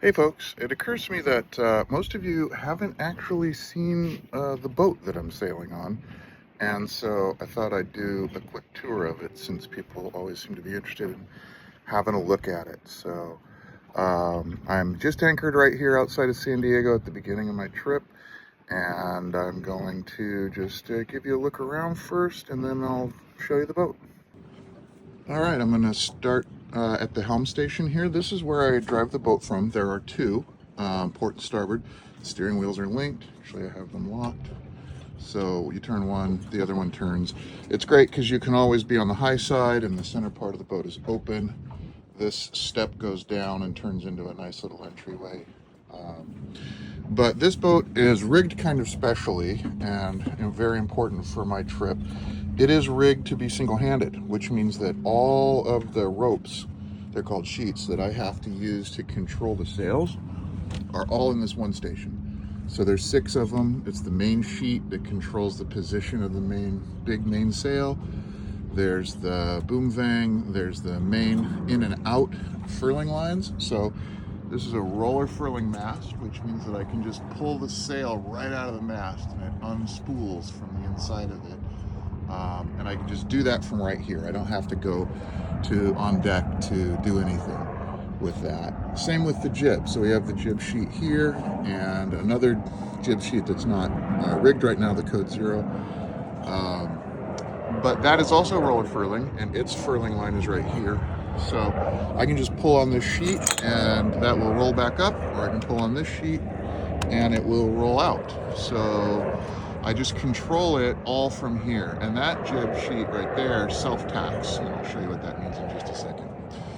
Hey folks, it occurs to me that most of you haven't actually seen the boat that I'm sailing on, and so I thought I'd do a quick tour of it since people always seem to be interested in having a look at it. I'm just anchored right here outside of San Diego at the beginning of my trip, and I'm going to just give you a look around first, and then I'll show you the boat. All right, I'm going to start at the helm station here. This is where I drive the boat from. There are two, port and starboard. The steering wheels are linked. Actually, I have them locked. So you turn one, the other one turns. It's great because you can always be on the high side and the center part of the boat is open. This step goes down and turns into a nice little entryway. But this boat is rigged kind of specially and very important for my trip. It is rigged to be single-handed, which means that all of the ropes, they're called sheets, that I have to use to control the sails are all in this one station. So there's 6 of them. It's the main sheet that controls the position of the big mainsail. There's the boom vang, there's the main in and out furling lines. So this is a roller furling mast, which means that I can just pull the sail right out of the mast and it unspools from the inside of it. And I can just do that from right here. I don't have to go on deck to do anything with that. Same with the jib. So we have the jib sheet here and another jib sheet that's not rigged right now, the code 0. But that is also roller furling, and its furling line is right here. So I can just pull on this sheet and that will roll back up, or I can pull on this sheet and it will roll out. So I just control it all from here. And that jib sheet right there, self-tacks, and I'll show you what that means in just a second.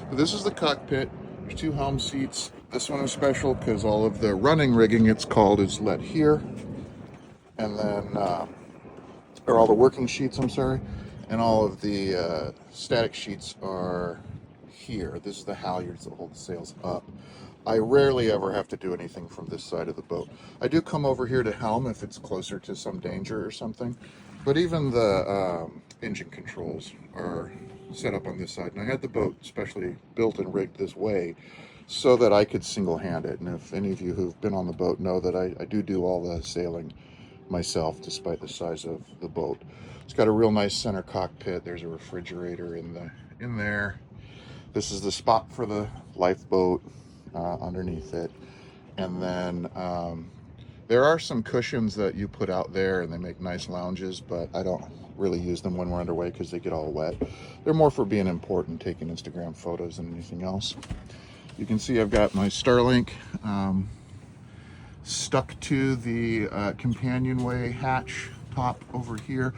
But this is the cockpit. There's 2 helm seats. This one is special because all of the running rigging, it's called, is let here. And then, or all the working sheets, I'm sorry. And all of the static sheets are here. This is the halyards that hold the sails up. I rarely ever have to do anything from this side of the boat. I do come over here to helm if it's closer to some danger or something, but even the engine controls are set up on this side. And I had the boat specially built and rigged this way so that I could single-hand it. And if any of you who've been on the boat know that I do all the sailing myself, despite the size of the boat. It's got a real nice center cockpit. There's a refrigerator in there. This is the spot for the lifeboat underneath it. And then there are some cushions that you put out there and they make nice lounges, but I don't really use them when we're underway because they get all wet. They're more for being in port and taking Instagram photos than anything else. You can see I've got my Starlink stuck to the companionway hatch top over here.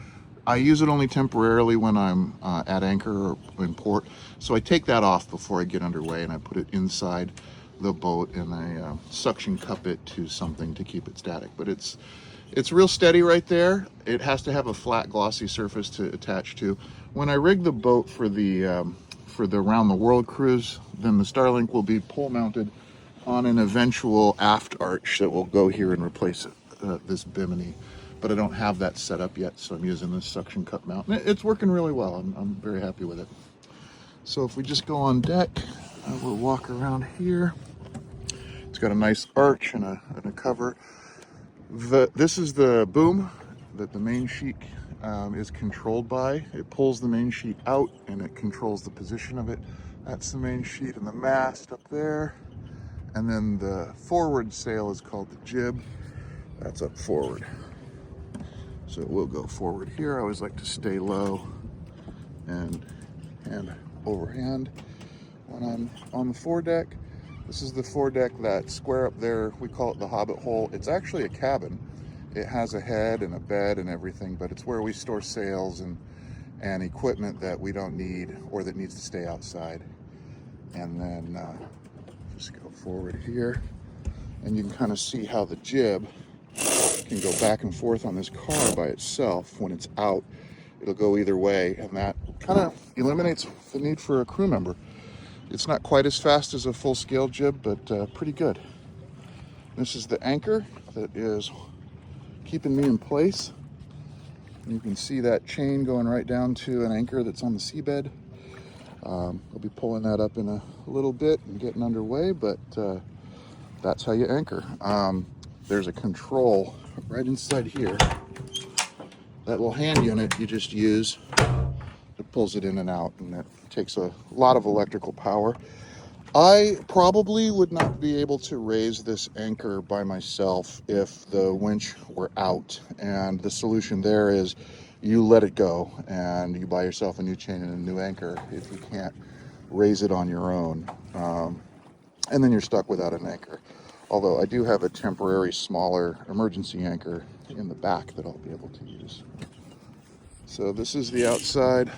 I use it only temporarily when I'm at anchor or in port. So I take that off before I get underway and I put it inside the boat and I suction cup it to something to keep it static. But it's real steady right there. It has to have a flat glossy surface to attach to. When I rig the boat for the round the world cruise, then the Starlink will be pole mounted on an eventual aft arch that will go here and replace this bimini. But I don't have that set up yet, so I'm using this suction cup mount. And it's working really well. I'm very happy with it. So if we just go on deck, we'll walk around here. It's got a nice arch and a cover. This is the boom that the main sheet is controlled by. It pulls the main sheet out and it controls the position of it. That's the main sheet and the mast up there. And then the forward sail is called the jib. That's up forward. So it will go forward here. I always like to stay low and hand over hand when I'm on the foredeck. This is the foredeck, that square up there, we call it the hobbit hole. It's actually a cabin. It has a head and a bed and everything, but it's where we store sails and equipment that we don't need or that needs to stay outside. And then just go forward here and you can kind of see how the jib can go back and forth on this car by itself. When it's out, it'll go either way, and that kind of eliminates the need for a crew member. It's not quite as fast as a full-scale jib, but pretty good. This is the anchor that is keeping me in place. You can see that chain going right down to an anchor that's on the seabed. I'll be pulling that up in a little bit and getting underway, but that's how you anchor. There's a control right inside here. That little hand unit you just use, it pulls it in and out, and it takes a lot of electrical power. I probably would not be able to raise this anchor by myself if the winch were out, and the solution there is you let it go and you buy yourself a new chain and a new anchor if you can't raise it on your own, and then you're stuck without an anchor. Although I do have a temporary smaller emergency anchor in the back that I'll be able to use. So this is the outside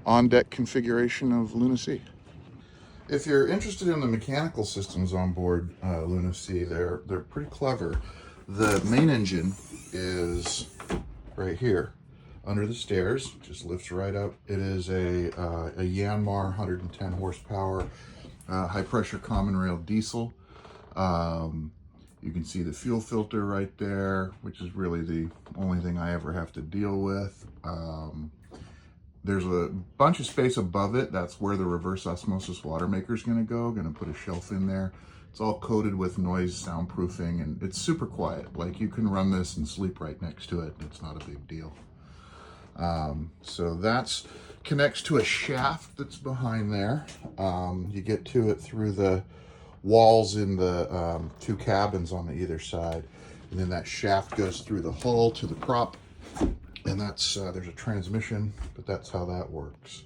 on-deck configuration of Luna Sea. If you're interested in the mechanical systems on board Luna Sea, they're pretty clever. The main engine is right here under the stairs, just lifts right up. It is a Yanmar 110 horsepower high pressure common rail diesel. You can see the fuel filter right there, which is really the only thing I ever have to deal with. There's a bunch of space above it. That's where the reverse osmosis water maker is going to go. Going to put a shelf in there. It's all coated with noise soundproofing, and it's super quiet. Like, you can run this and sleep right next to it. It's not a big deal. So that's connects to a shaft that's behind there. You get to it through the walls in the two cabins on the either side, and then that shaft goes through the hull to the prop. And that's there's a transmission, but that's how that works.